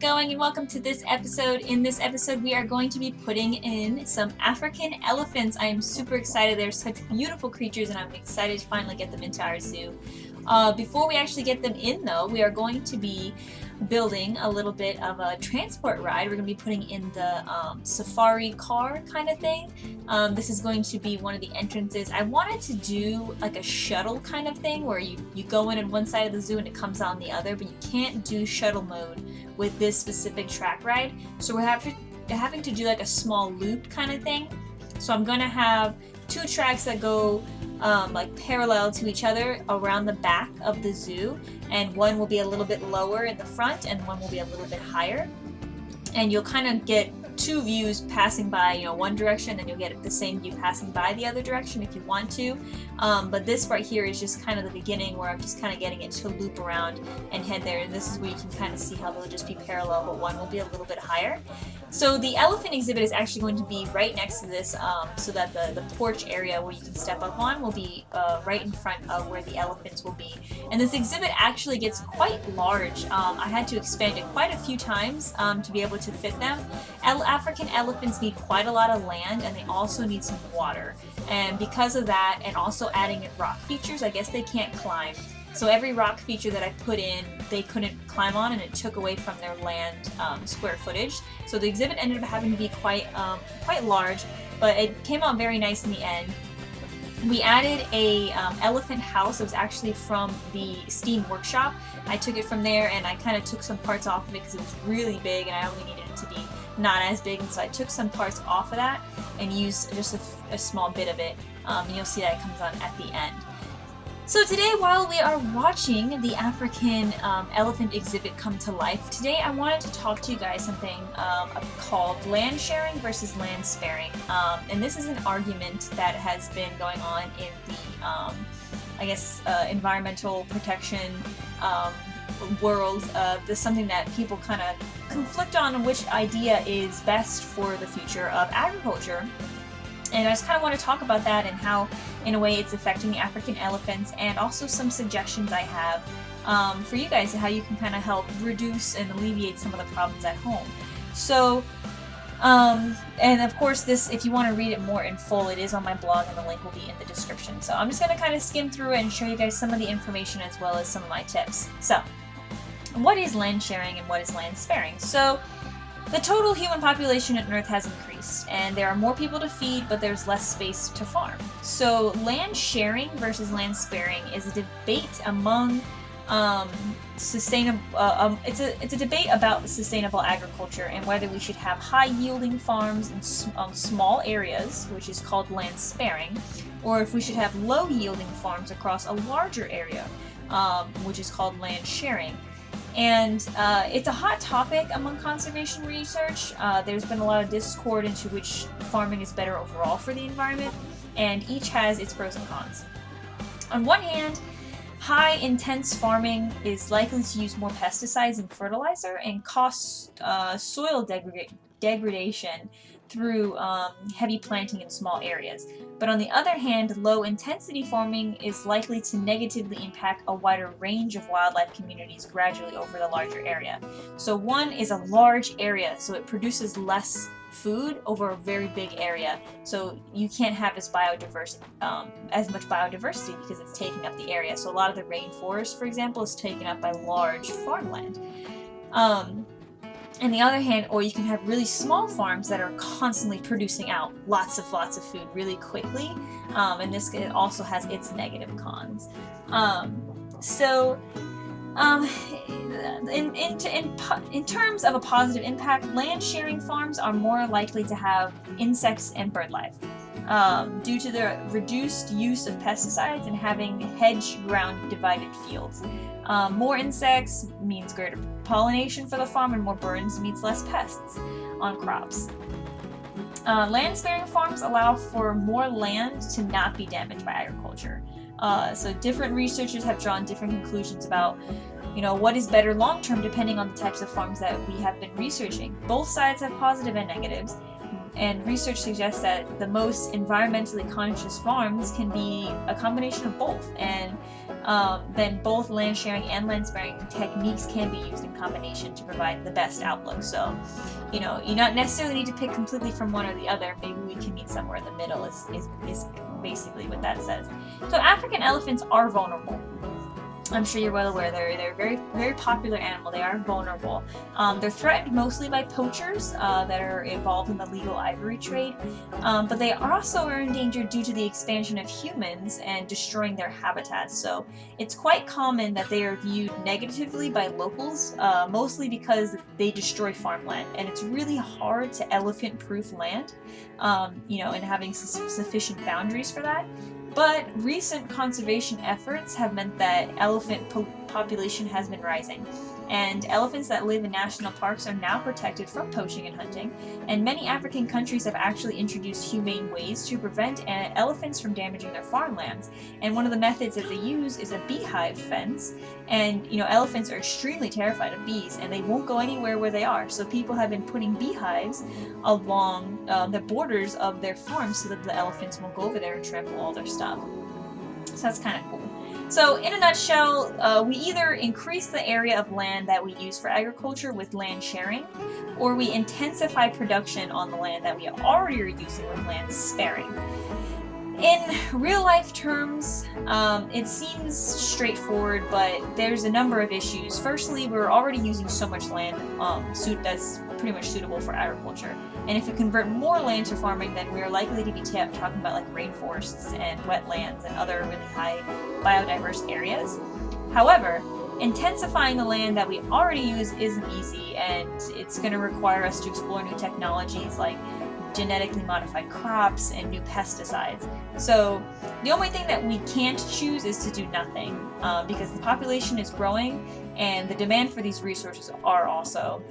going? And welcome to this episode. In this episode, we are going to be putting in some African elephants. I am super excited. They're such beautiful creatures, and I'm excited to finally get them into our zoo. Before we actually get them in, though, we are going to be building a little bit of a transport ride. We're going to be putting in the safari car kind of thing. This is going to be one of the entrances. I wanted to do like a shuttle kind of thing where you go in on one side of the zoo and it comes out on the other, but you can't do shuttle mode with this specific track ride. So we're having to do like a small loop kind of thing. So I'm going to have two tracks that go like parallel to each other around the back of the zoo, and one will be a little bit lower in the front and one will be a little bit higher, and you'll kind of get two views passing by, one direction, and you'll get the same view passing by the other direction if you want to. But this right here is just kind of the beginning where I'm just kind of getting it to loop around and head there, and this is where you can kind of see how they'll just be parallel, but one will be a little bit higher. So the elephant exhibit is actually going to be right next to this, so that the porch area where you can step up on will be right in front of where the elephants will be. And this exhibit actually gets quite large. I had to expand it quite a few times to be able to fit them. African elephants need quite a lot of land, and they also need some water. And because of that, and also adding in rock features, I guess they can't climb. So every rock feature that I put in, they couldn't climb on, and it took away from their land square footage. So the exhibit ended up having to be quite large, but it came out very nice in the end. We added a elephant house. It was actually from the Steam workshop. I took it from there, and I kind of took some parts off of it because it was really big, and I only needed it to be not as big, and so I took some parts off of that and used just a small bit of it, and you'll see that it comes on at the end. So today, while we are watching the African elephant exhibit come to life, today I wanted to talk to you guys something called land sharing versus land sparing. And this is an argument that has been going on in the, environmental protection world. This is something that people kind of conflict on which idea is best for the future of agriculture. And I just kind of want to talk about that and how, in a way, it's affecting the African elephants, and also some suggestions I have for you guys, how you can kind of help reduce and alleviate some of the problems at home. So, and of course, this, if you want to read it more in full, it is on my blog, and the link will be in the description. So I'm just going to kind of skim through it and show you guys some of the information as well as some of my tips. So, what is land sharing and what is land sparing? So, the total human population on Earth has increased, and there are more people to feed, but there's less space to farm. So land sharing versus land sparing is a debate among it's a debate about sustainable agriculture and whether we should have high-yielding farms in small areas, which is called land sparing, or if we should have low-yielding farms across a larger area, which is called land sharing. And it's a hot topic among conservation research. There's been a lot of discord into which farming is better overall for the environment, and each has its pros and cons. On one hand, high intense farming is likely to use more pesticides and fertilizer and cause soil degradation through heavy planting in small areas. But on the other hand, low-intensity farming is likely to negatively impact a wider range of wildlife communities gradually over the larger area. So one is a large area, so it produces less food over a very big area. So you can't have as much biodiversity because it's taking up the area. So a lot of the rainforest, for example, is taken up by large farmland. On the other hand, or you can have really small farms that are constantly producing out lots of food really quickly, and this also has its negative cons. In terms of a positive impact, land sharing farms are more likely to have insects and bird life due to the reduced use of pesticides and having hedge ground divided fields. More insects means greater pollination for the farm, and more birds means less pests on crops. Land sparing farms allow for more land to not be damaged by agriculture. So different researchers have drawn different conclusions about what is better long term depending on the types of farms that we have been researching. Both sides have positive and negatives, and research suggests that the most environmentally conscious farms can be a combination of both. And then both land sharing and land sparing techniques can be used in combination to provide the best outlook. So, you not necessarily need to pick completely from one or the other. Maybe we can meet somewhere in the middle is basically what that says. So African elephants are vulnerable. I'm sure you're well aware they're a very, very popular animal. They are vulnerable. They're threatened mostly by poachers that are involved in the legal ivory trade, but they also are endangered due to the expansion of humans and destroying their habitats. So it's quite common that they are viewed negatively by locals, mostly because they destroy farmland, and it's really hard to elephant-proof land, and having sufficient boundaries for that. But recent conservation efforts have meant that elephant population has been rising, and elephants that live in national parks are now protected from poaching and hunting, and many African countries have actually introduced humane ways to prevent elephants from damaging their farmlands. And one of the methods that they use is a beehive fence, and elephants are extremely terrified of bees, and they won't go anywhere where they are, so people have been putting beehives along the borders of their farms so that the elephants won't go over there and trample all their stuff. So that's kind of cool. So in a nutshell, we either increase the area of land that we use for agriculture with land sharing, or we intensify production on the land that we already are using with land sparing. In real life terms, it seems straightforward, but there's a number of issues. Firstly, we're already using so much land that's pretty much suitable for agriculture. And if we convert more land to farming, then we're likely to be talking about like rainforests and wetlands and other really high biodiverse areas. However, intensifying the land that we already use isn't easy, and it's going to require us to explore new technologies like genetically modified crops and new pesticides. So the only thing that we can't choose is to do nothing, because the population is growing and the demand for these resources are also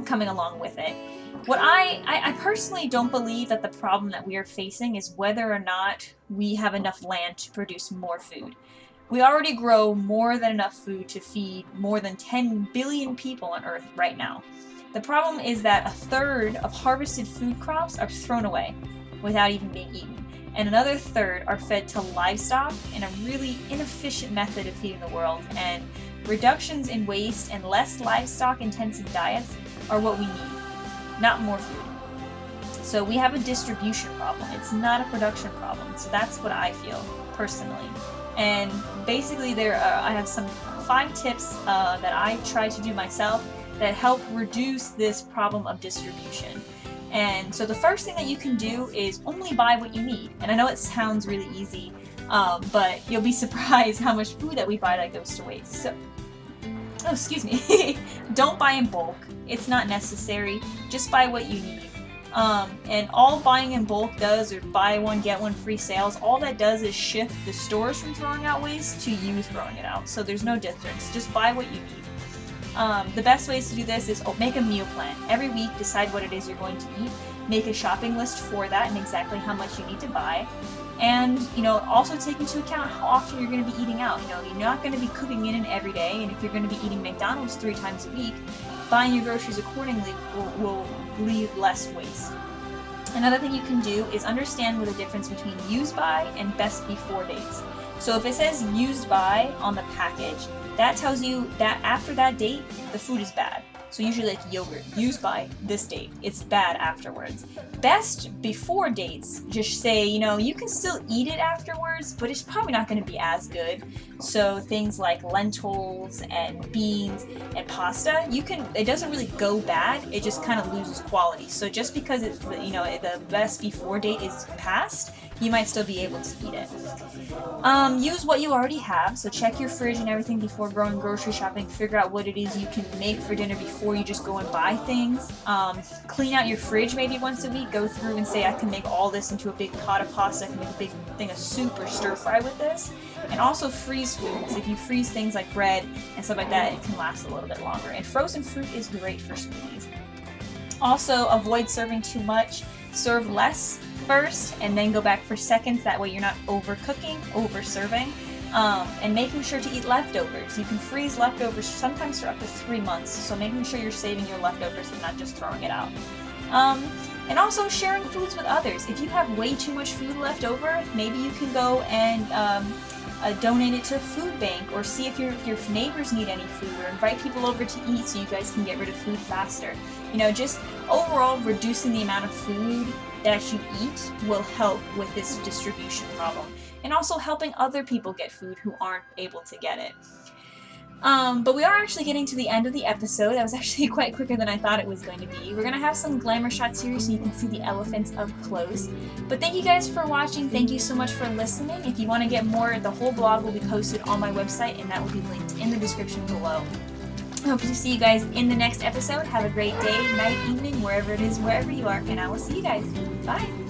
coming along with it. What I personally don't believe that the problem that we are facing is whether or not we have enough land to produce more food. We already grow more than enough food to feed more than 10 billion people on Earth right now. The problem is that a third of harvested food crops are thrown away without even being eaten, and another third are fed to livestock in a really inefficient method of feeding the world, and reductions in waste and less livestock-intensive diets are what we need, not more food. So we have a distribution problem. It's not a production problem. So that's what I feel personally. And basically I have some 5 tips that I try to do myself that help reduce this problem of distribution. And so the first thing that you can do is only buy what you need. And I know it sounds really easy, but you'll be surprised how much food that we buy that goes to waste. So, excuse me. Don't buy in bulk. It's not necessary. Just buy what you need. And all buying in bulk does, or buy one get one free sales, all that does is shift the stores from throwing out waste to you throwing it out. So there's no difference. Just buy what you need. The best ways to do this is make a meal plan. Every week, decide what it is you're going to eat. Make a shopping list for that and exactly how much you need to buy. And, also take into account how often you're going to be eating out. You're not going to be cooking in every day, and if you're going to be eating McDonald's 3 times a week, buying your groceries accordingly will leave less waste. Another thing you can do is understand what the difference between used by and best before dates. So if it says used by on the package, that tells you that after that date, the food is bad. So usually like yogurt, used by this date, it's bad afterwards. Best before dates just say, you can still eat it afterwards, but it's probably not going to be as good. So things like lentils and beans and pasta, it doesn't really go bad, it just kind of loses quality. So just because it's, the best before date is past, you might still be able to eat it. Use what you already have, so check your fridge and everything before going grocery shopping. Figure out what it is you can make for dinner before you just go and buy things. Clean out your fridge maybe once a week. Go through and say, I can make all this into a big pot of pasta. I can make a big thing of soup or stir fry with this. And also freeze foods. If you freeze things like bread and stuff like that, it can last a little bit longer. And frozen fruit is great for smoothies. Also, avoid serving too much. Serve less first and then go back for seconds. That way you're not overcooking, over serving, and making sure to eat leftovers. You can freeze leftovers sometimes for up to 3 months, so making sure you're saving your leftovers and not just throwing it out. And also sharing foods with others. If you have way too much food left over, maybe you can go and donate it to a food bank, or see if your neighbors need any food, or invite people over to eat so you guys can get rid of food faster. You know, just overall reducing the amount of food that you eat will help with this distribution problem, and also helping other people get food who aren't able to get it. But we are actually getting to the end of the episode. That was actually quite quicker than I thought it was going to be. We're going to have some glamour shots here so you can see the elephants up close. But thank you guys for watching. Thank you so much for listening. If you want to get more, the whole blog will be posted on my website, and that will be linked in the description below. I hope to see you guys in the next episode. Have a great day, night, evening, wherever it is, wherever you are, and I will see you guys. Bye!